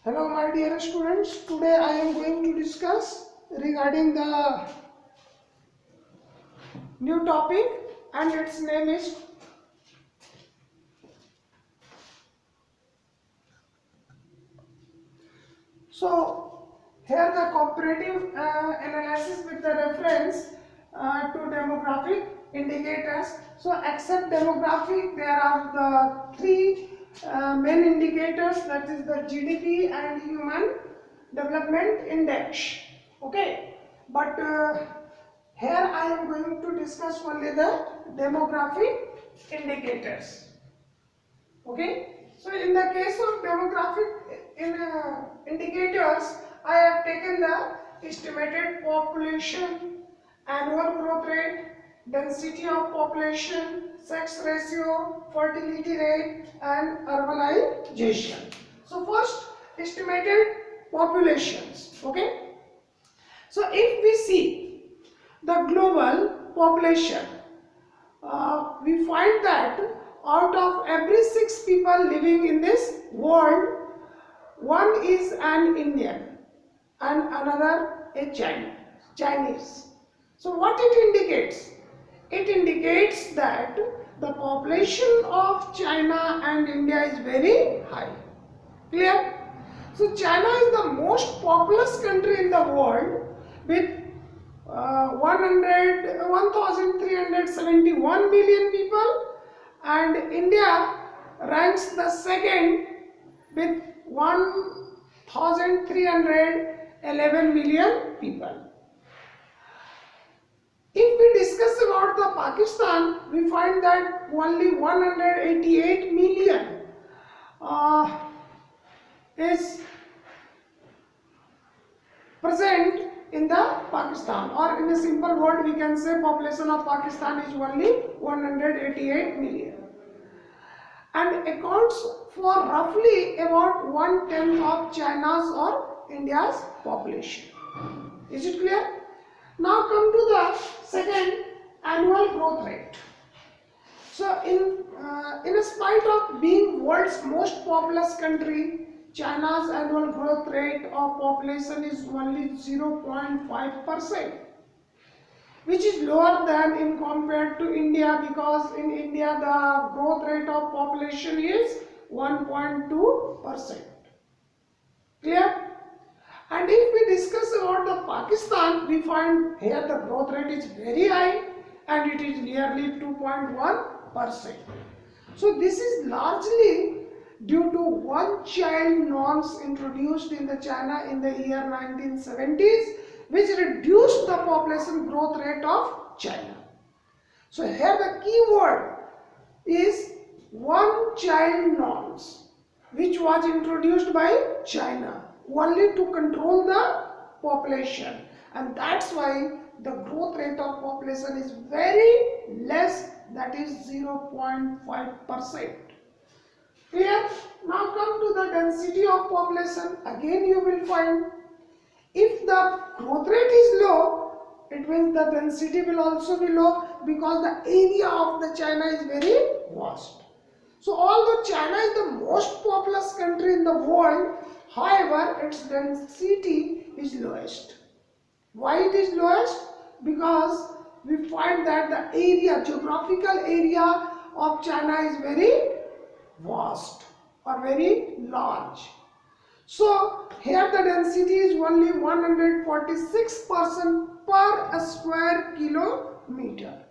Hello my dear students, today I am going to discuss regarding the new topic and its name is here the comparative analysis with the reference to demographic indicators. So except demographic there are the three main indicators, that is the GDP and Human Development Index. Okay, but here I am going to discuss only the demographic indicators. Okay, so in the case of demographic indicators, I have taken the estimated population, annual growth rate, density of population, sex ratio, fertility rate and urbanization. So first, estimated populations. Okay, so if we see the global population, we find that out of every 6 people living in this world, one is an Indian and another a Chinese. So what it indicates? It indicates that the population of China and India is very high. Clear? So China is the most populous country in the world with 1,371 million people, and India ranks the second with 1,311 million people. If we discuss about the Pakistan, we find that only 188 million is present in the Pakistan, or in a simple word we can say population of Pakistan is only 188 million and accounts for roughly about 1/10 of China's or India's population. Is it clear? Now come to the second, annual growth rate. So in spite of being world's most populous country, China's annual growth rate of population is only 0.5%, which is lower than in compared to India, because in India the growth rate of population is 1.2%. Clear? And if we discuss about the Pakistan, we find here the growth rate is very high and it is nearly 2.1%. So this is largely due to one-child norms introduced in the China in the year 1970s, which reduced the population growth rate of China. So here the key word is one-child norms, which was introduced by China only to control the population, and that's why the growth rate of population is very less, that is 0.5%. Clear? Now come to the density of population. Again you will find if the growth rate is low, it means the density will also be low, because the area of the China is very vast. So although China is the most populous country in the world, however its density is lowest. Why it is lowest? Because we find that the area, geographical area of China is very vast or very large. So here the density is only 146% per square kilometer.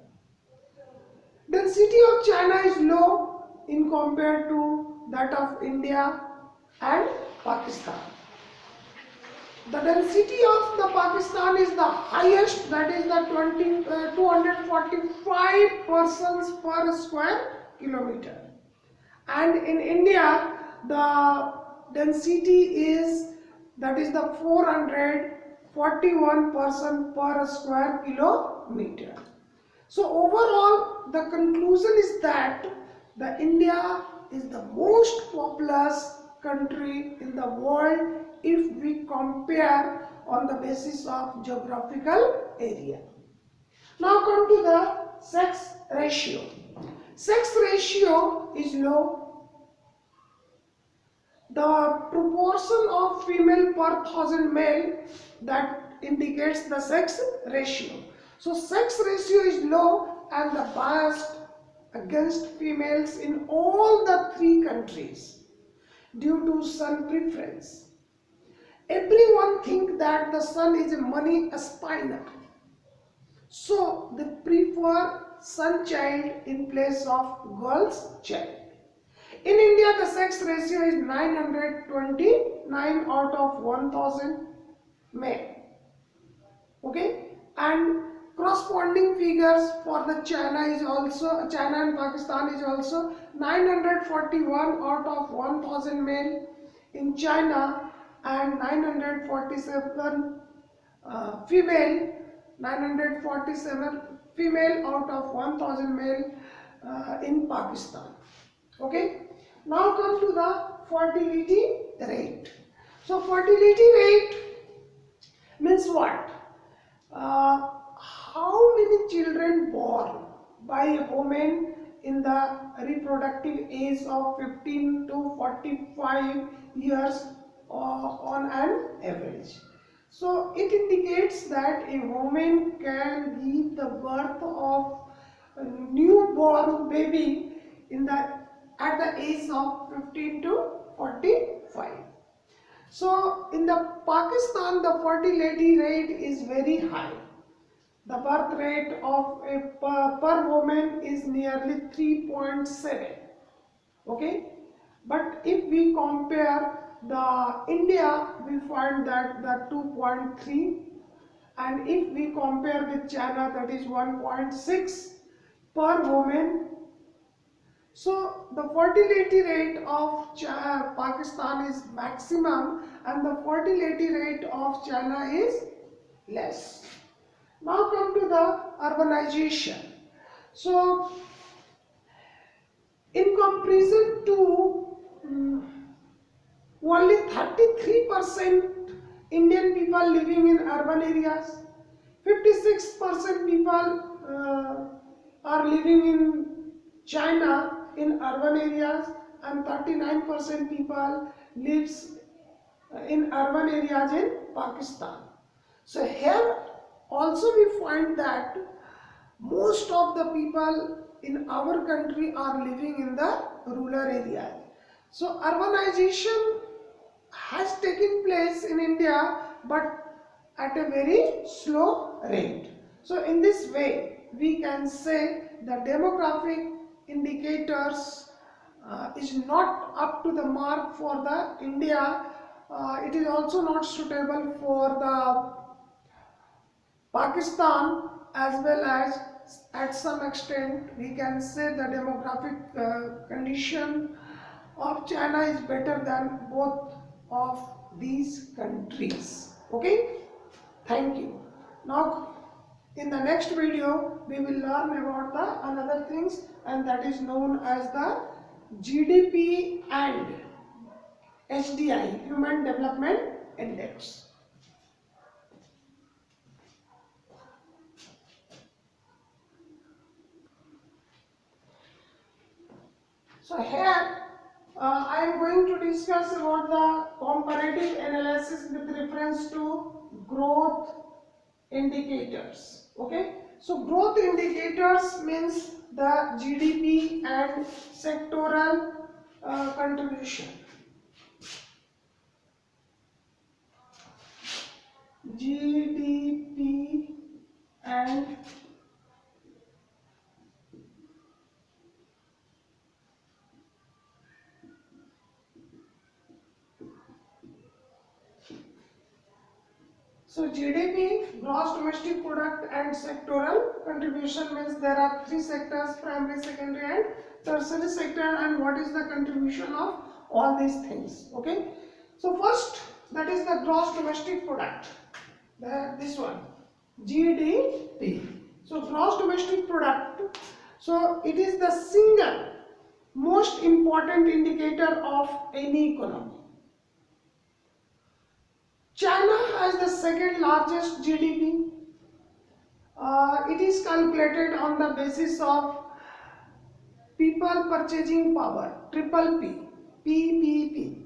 Density of China is low in compared to that of India and Pakistan. The density of the Pakistan is the highest, that is the 245 persons per square kilometer. And in India the density is, that is the 441 person per square kilometer. So overall the conclusion is that the India is the most populous country in the world if we compare on the basis of geographical area. Now come to the sex ratio. Sex ratio is low the proportion of female per thousand male, that indicates the sex ratio. So sex ratio is low and the biased against females in all the three countries due to son preference. Everyone think that the son is a money spinner, so they prefer son child in place of girl's child. In India, the sex ratio is 929 out of 1000 male. Okay, and corresponding figures for the China and Pakistan is also 941 out of 1000 male in China, and 947 female, 947 female out of 1000 male in Pakistan. Okay, now come to the fertility rate. So fertility rate means what? How many children born by a woman in the reproductive age of 15 to 45 years on an average. So it indicates that a woman can give the birth of a newborn baby at the age of 15 to 45. So in the Pakistan, the fertility rate is very high. The birth rate of a per woman is nearly 3.7. Okay, but if we compare the India, we find that the 2.3, and if we compare with China, that is 1.6 per woman. So the fertility rate of Pakistan is maximum and the fertility rate of China is less. Now come to the urbanization. So in comparison to only 33% Indian people living in urban areas, 56% people are living in China in urban areas, and 39% people lives in urban areas in Pakistan. So here also we find that most of the people in our country are living in the rural areas. So urbanization has taken place in India, but at a very slow rate. So in this way we can say the demographic indicators is not up to the mark for the India. It is also not suitable for the Pakistan, as well as at some extent we can say the demographic condition of China is better than both of these countries. Okay, thank you. Now in the next video we will learn about the another things, and that is known as the GDP and SDI, Human Development Index. So here I am going to discuss about the comparative analysis with reference to growth indicators. Okay, so growth indicators means the GDP and sectoral contribution. GDP and so GDP, gross domestic product, and sectoral contribution means there are three sectors: primary, secondary and tertiary sector, and what is the contribution of all these things. Okay, so first, that is the gross domestic product, this one, GDP. So gross domestic product, so it is the single most important indicator of any economy. China has the second largest GDP. It is calculated on the basis of people purchasing power, triple P, PPP.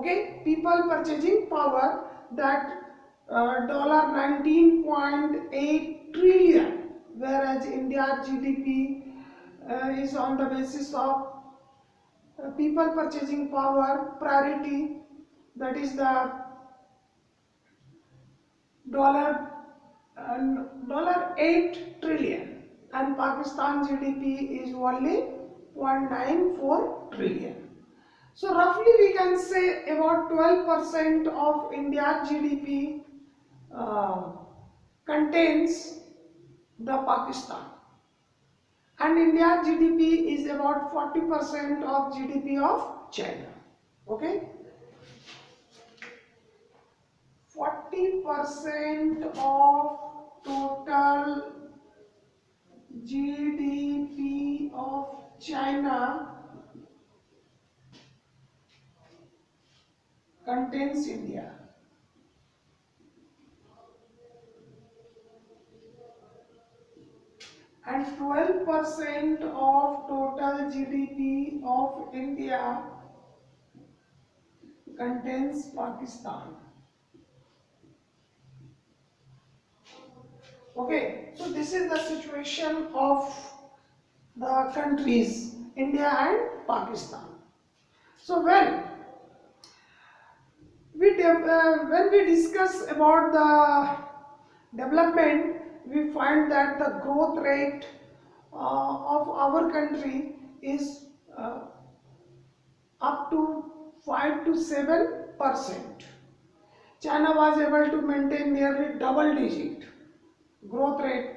Okay, people purchasing power, that $19.8 trillion, whereas India's GDP is on the basis of people purchasing power priority, that is the dollar $8 trillion, and Pakistan GDP is only 0.94 trillion. So roughly we can say about 12% of India's GDP contains the Pakistan, and India's GDP is about 40% of GDP of China. Okay, 40% of total GDP of China contains India. And 12% of total GDP of India contains Pakistan. Okay, so this is the situation of the countries India and Pakistan. So when we discuss about the development, we find that the growth rate of our country is up to 5 to 7%. China was able to maintain nearly double-digit growth rate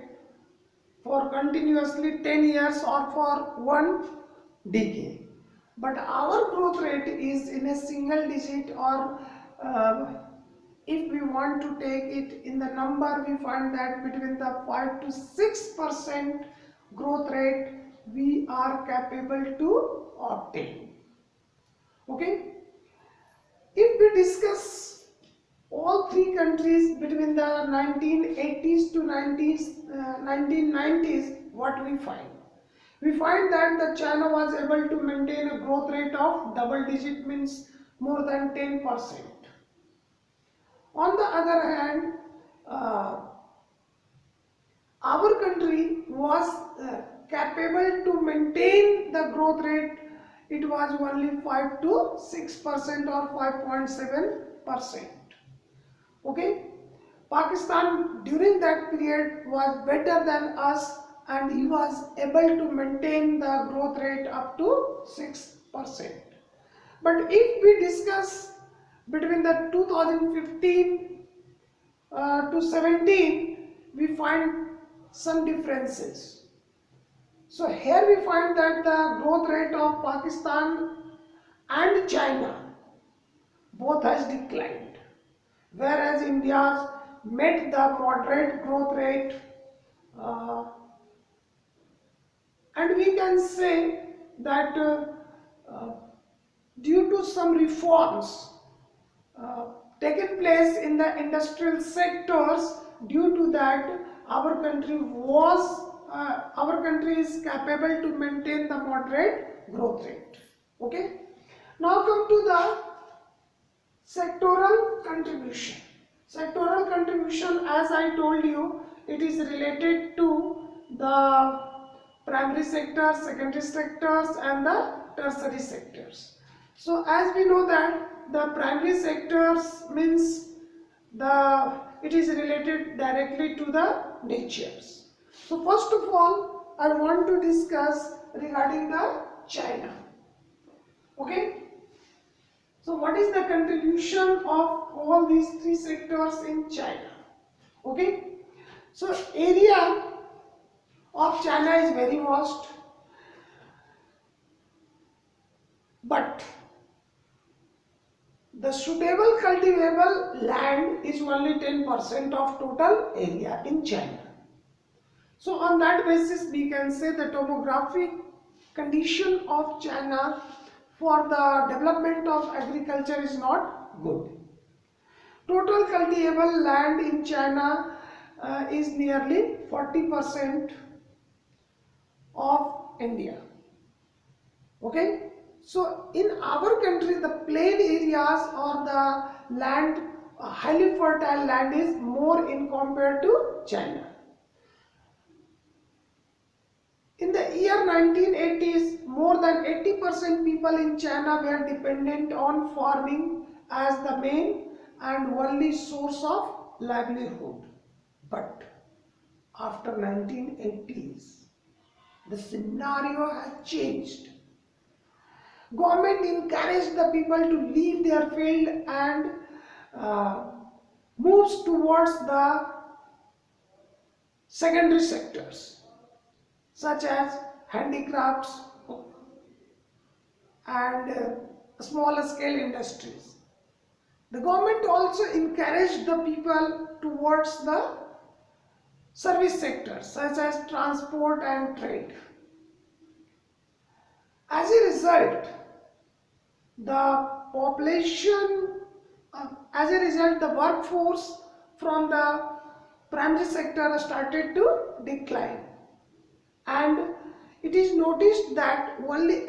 for continuously 10 years or for one decade. But our growth rate is in a single digit, or if we want to take it in the number, we find that between the 5 to 6% growth rate we are capable to obtain. Okay, if we discuss all three countries between the 1980s to 1990s, what we find? We find that the China was able to maintain a growth rate of double digit, means more than 10%. On the other hand, our country was capable to maintain the growth rate. It was only 5 to 6% or 5.7%. Okay, Pakistan during that period was better than us, and he was able to maintain the growth rate up to 6%. But if we discuss between the 2015 to 17, we find some differences. So here we find that the growth rate of Pakistan and China both has declined, whereas India met the moderate growth rate, and we can say that due to some reforms taken place in the industrial sectors, due to that our country is capable to maintain the moderate growth rate. Okay, now come to the sectoral contribution. Sectoral contribution, as I told you, it is related to the primary sector, secondary sectors and the tertiary sectors. So as we know that the primary sectors means it is related directly to the natures. So first of all, I want to discuss regarding the China. Okay. So what is the contribution of all these three sectors in China? Okay. So area of China is very vast, but the suitable cultivable land is only 10% of total area in China. So on that basis we can say the demographic condition of China for the development of agriculture is not good. Total cultivable land in China is nearly 40% of India. Okay, So in our country, the plain areas or the land, highly fertile land is more in compared to China. In the year 1980s, more than 80% people in China were dependent on farming as the main and only source of livelihood. But after 1980s, the scenario has changed. Government encouraged the people to leave their field and moves towards the secondary sectors such as handicrafts and smaller scale industries. The government also encouraged the people towards the service sectors such as transport and trade. As a result, the workforce from the primary sector started to decline, and it is noticed that only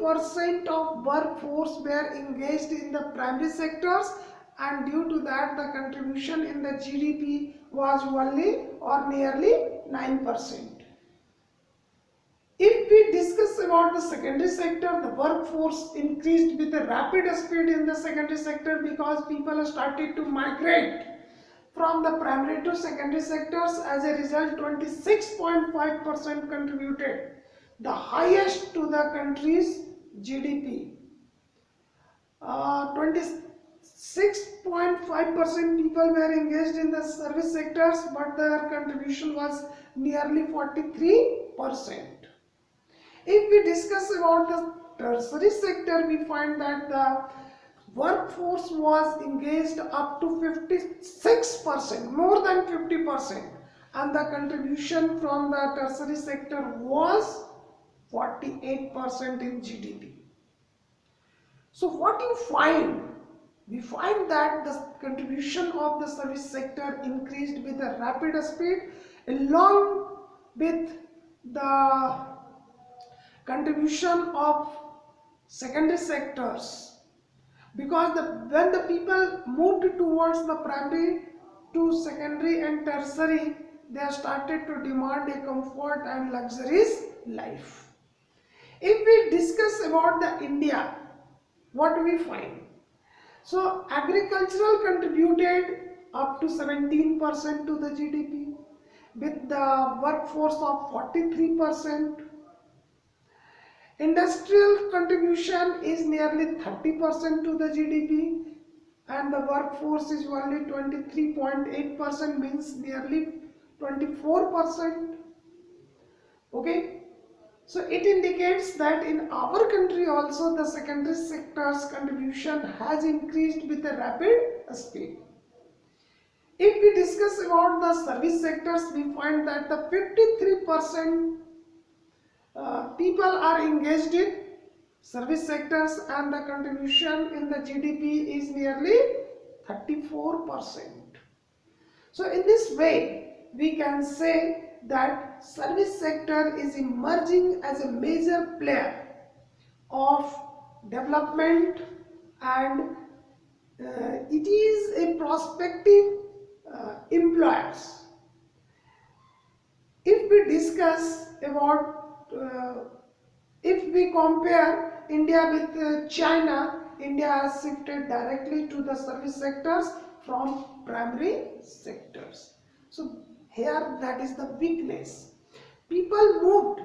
18% of workforce were engaged in the primary sectors, and due to that the contribution in the GDP was only or nearly 9%. If we discuss about the secondary sector, the workforce increased with a rapid speed in the secondary sector because people started to migrate from the primary to secondary sectors. As a result, 26.5% contributed, the highest to the country's GDP. 26.5% people were engaged in the service sectors, but their contribution was nearly 43%. If we discuss about the tertiary sector, we find that the workforce was engaged up to 56%, more than 50%, and the contribution from the tertiary sector was 48% in GDP. So what you find? We find that the contribution of the service sector increased with a rapid speed along with the contribution of secondary sectors, because when the people moved towards the primary to secondary and tertiary, they started to demand a comfort and luxurious life. If we discuss about the India, what do we find? So agricultural contributed up to 17% to the GDP with the workforce of 43%. Industrial contribution is nearly 30% to the GDP, and the workforce is only 23.8%, means nearly 24%. Okay, so it indicates that in our country also the secondary sector's contribution has increased with a rapid speed. If we discuss about the service sectors, we find that the 53% people are engaged in service sectors, and the contribution in the GDP is nearly 34%. So in this way, we can say that service sector is emerging as a major player of development, and it is a prospective employers. If we discuss about if we compare India with China, India has shifted directly to the service sectors from primary sectors. So here that is the weakness. People moved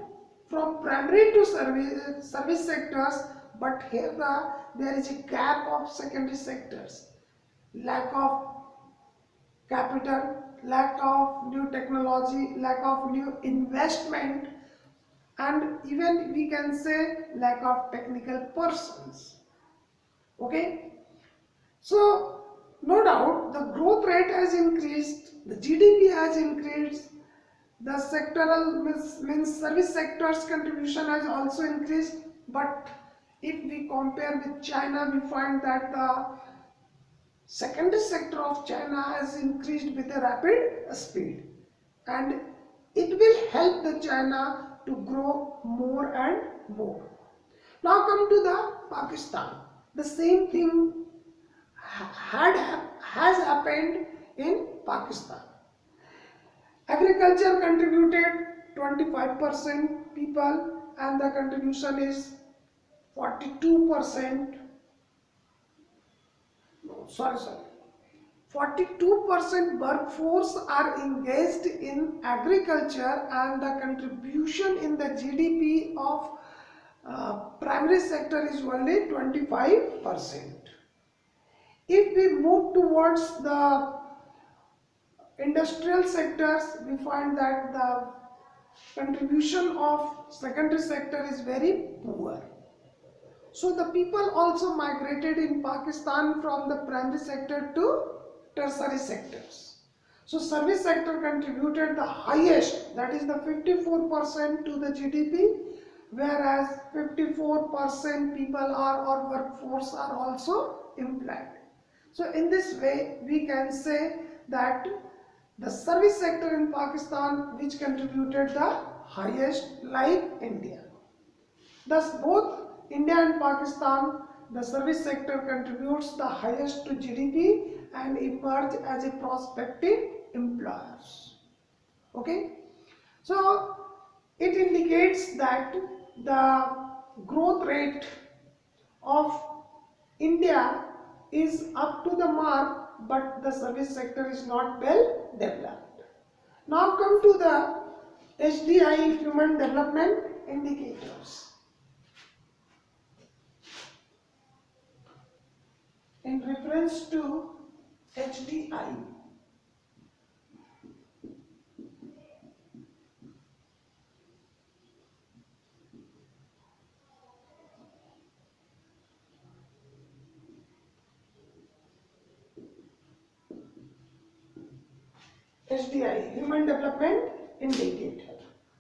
from primary to service sectors, but here there is a gap of secondary sectors. Lack of capital, lack of new technology, lack of new investment, and even we can say lack of technical persons. Okay, so no doubt the growth rate has increased, the GDP has increased, the sectoral means service sector's contribution has also increased, but if we compare with China, we find that the secondary sector of China has increased with a rapid speed, and it will help the China to grow more and more. Now come to the Pakistan. The same thing has happened in Pakistan. Agriculture contributed 25% people and the contribution is 42%. No, sorry. 42% workforce are engaged in agriculture and the contribution in the GDP of primary sector is only 25%. If we move towards the industrial sectors, we find that the contribution of secondary sector is very poor. So the people also migrated in Pakistan from the primary sector to tertiary sectors. So service sector contributed the highest, that is the 54% to the GDP, whereas 54% people are or workforce are also employed. So in this way we can say that the service sector in Pakistan which contributed the highest like India. Thus both India and Pakistan, the service sector contributes the highest to GDP and emerge as a prospective employers. Okay, so it indicates that the growth rate of India is up to the mark, but the service sector is not well developed. Now come to the HDI, Human Development Indicators. In reference to HDI, Human Development Indicator.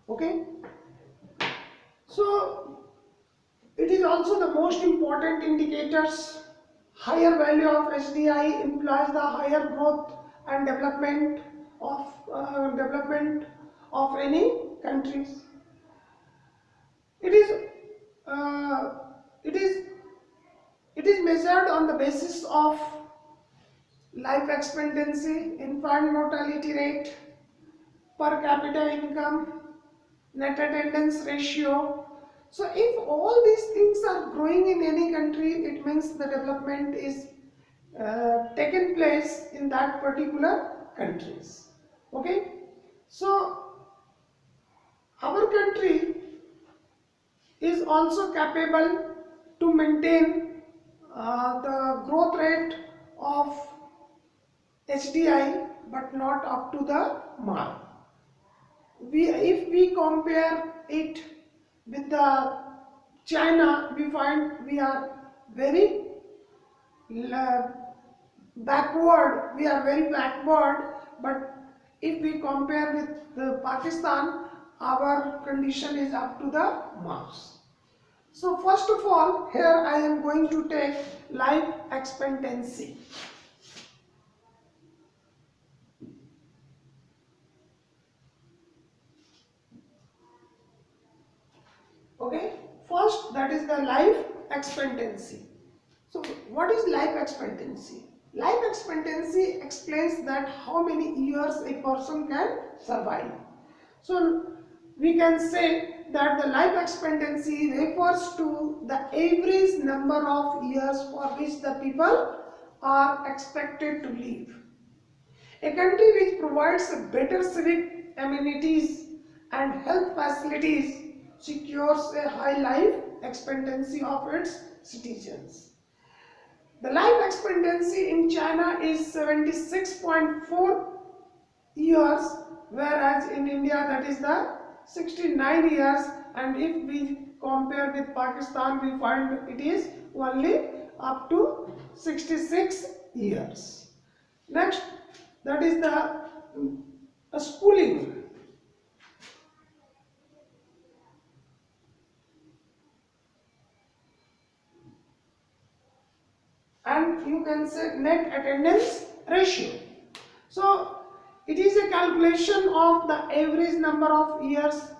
Okay, so it is also the most important indicators. Higher value of HDI implies the higher growth and development of any countries. It is measured on the basis of life expectancy, infant mortality rate, per capita income, net attendance ratio. So if all these things are growing in any country, it means the development is taken place in that particular countries. Okay, so our country is also capable to maintain the growth rate of HDI, but not up to the mark. If we compare it with the China, we find we are very backward. But if we compare with the Pakistan, our condition is up to the marks. So first of all, here I am going to take life expectancy. Okay, first that is the life expectancy. So what is life expectancy? Life expectancy explains that how many years a person can survive. So we can say that the life expectancy refers to the average number of years for which the people are expected to live. A country which provides better civic amenities and health facilities secures a high life expectancy of its citizens. The life expectancy in China is 76.4 years, whereas in India that is the 69 years, and if we compare with Pakistan, we find it is only up to 66 years. Next, that is the schooling. And you can say net attendance ratio. So it is a calculation of the average number of years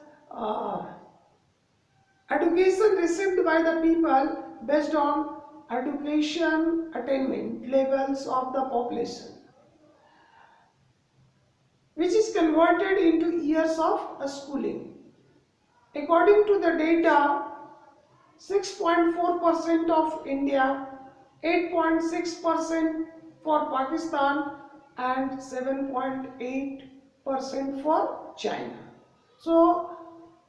Education received by the people based on education attainment levels of the population, which is converted into years of schooling. According to the data, 6.4% of India, 8.6% for Pakistan, and 7.8% for China. So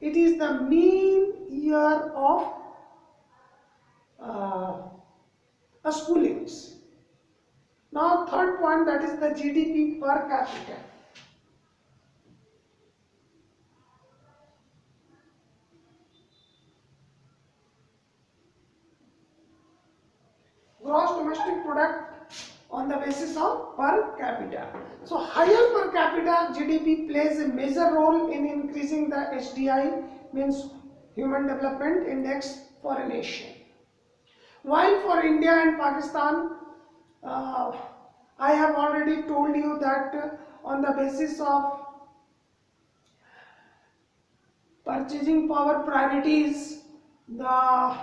it is the mean year of schoolings. Now third point, that is the GDP per capita. Gross domestic product on the basis of per capita. So higher per capita GDP plays a major role in increasing the SDI, means Human Development Index, for a nation. While for India and Pakistan, I have already told you that on the basis of purchasing power priorities, the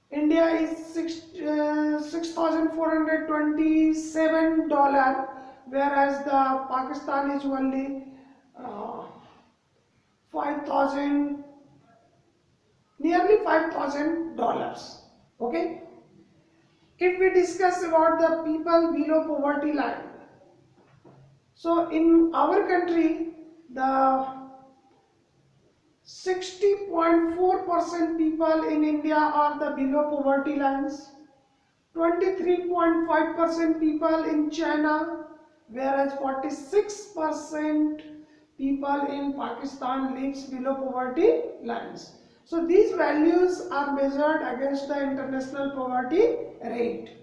India is $6,427, whereas the Pakistan is only 5,000, nearly $5,000. Okay. If we discuss about the people below poverty line, so in our country, the 60.4% people in India are the below poverty lines, 23.5% people in China, whereas 46% people in Pakistan lives below poverty lines. So these values are measured against the international poverty rate.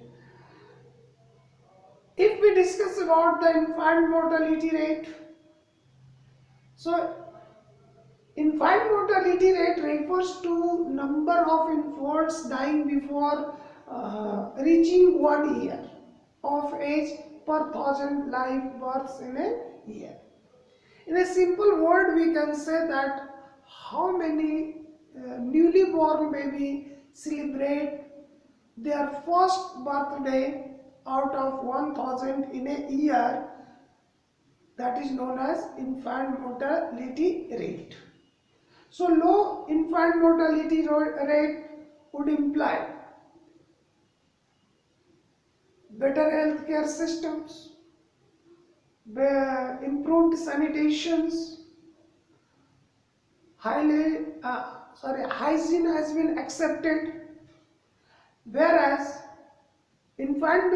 If we discuss about the infant mortality rate, so infant mortality rate refers to number of infants dying before reaching 1 year of age per thousand live births in a year. In a simple word, we can say that how many newly born baby celebrate their first birthday out of 1000 in a year, that is known as infant mortality rate. So low infant mortality rate would imply better healthcare systems, improved sanitations, hygiene has been accepted, whereas infant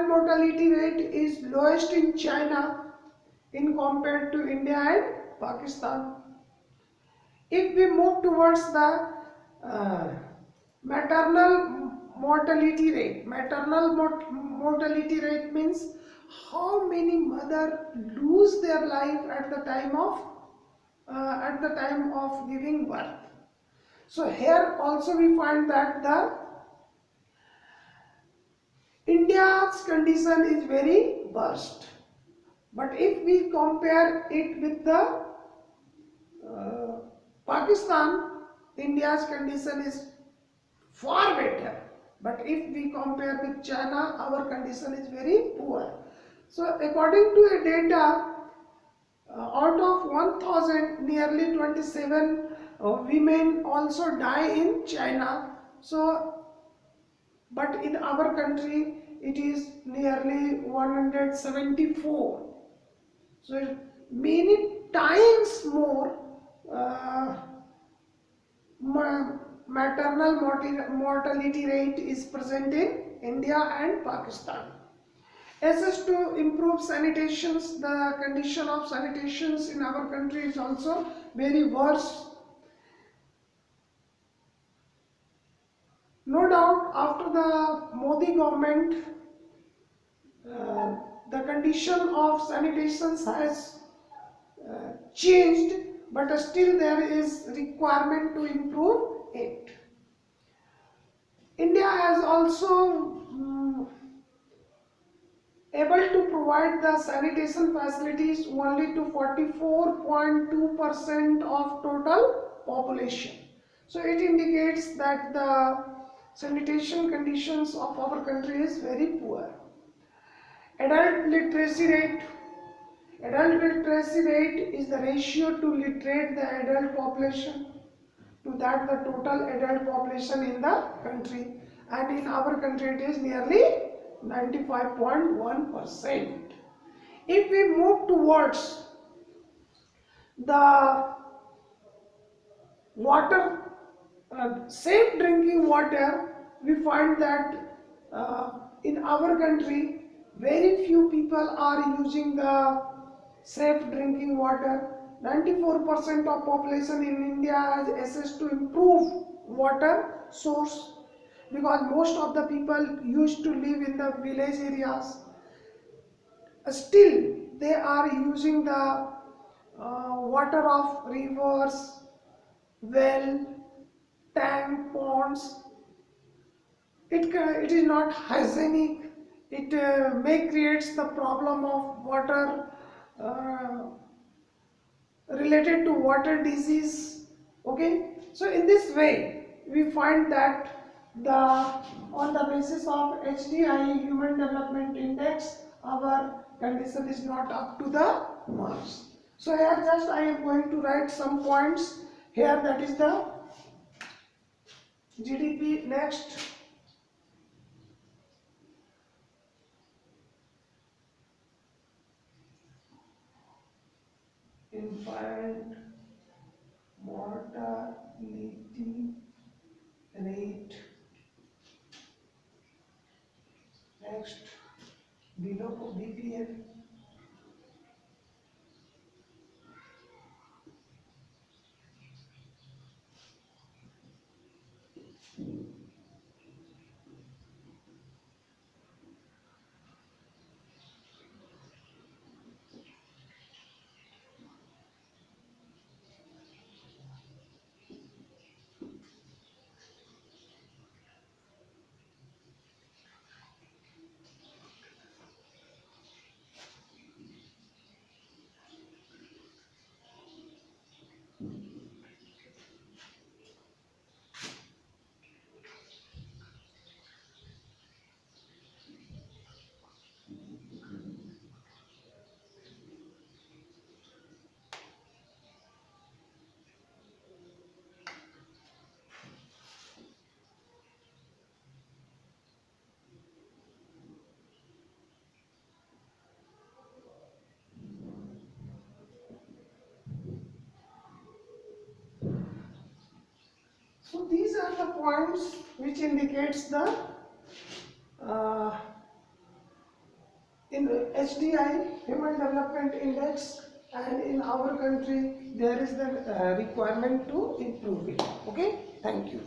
mortality rate is lowest in China in compared to India and Pakistan. If we move towards the maternal mortality rate, mortality rate means how many mothers lose their life at the time of giving birth. So here also we find that the India's condition is very worst, but if we compare it with the Pakistan, India's condition is far better, but if we compare with China, our condition is very poor. So according to a data, out of 1000, nearly 27 women also die in China. So, but in our country, it is nearly 174. So many times more maternal mortality rate is present in India and Pakistan. As to improve sanitations, the condition of sanitations in our country is also very worse. No doubt, after the Modi government, the condition of sanitations has changed, but still there is requirement to improve it. India has also able to provide the sanitation facilities only to 44.2% of total population. So it indicates that the sanitation conditions of our country is very poor. Adult literacy rate. Adult literacy rate is the ratio to literate the adult population to that the total adult population in the country, and in our country it is nearly 95.1%. If we move towards the water, safe drinking water, we find that in our country very few people are using the safe drinking water. 94% of population in India has access to improve water source, because most of the people used to live in the village areas. Still they are using the water of rivers, well, tank, ponds. It is not hygienic. It may creates the problem of water related to water disease. Okay, so in this way we find that on the basis of HDI, Human Development Index, our condition is not up to the marks. So here just I am going to write some points here, that is the GDP. Next, infant mortality rate. Next, below BPM. So these are the points which indicates the in HDI, Human Development Index, and in our country there is the requirement to improve it. Okay, thank you.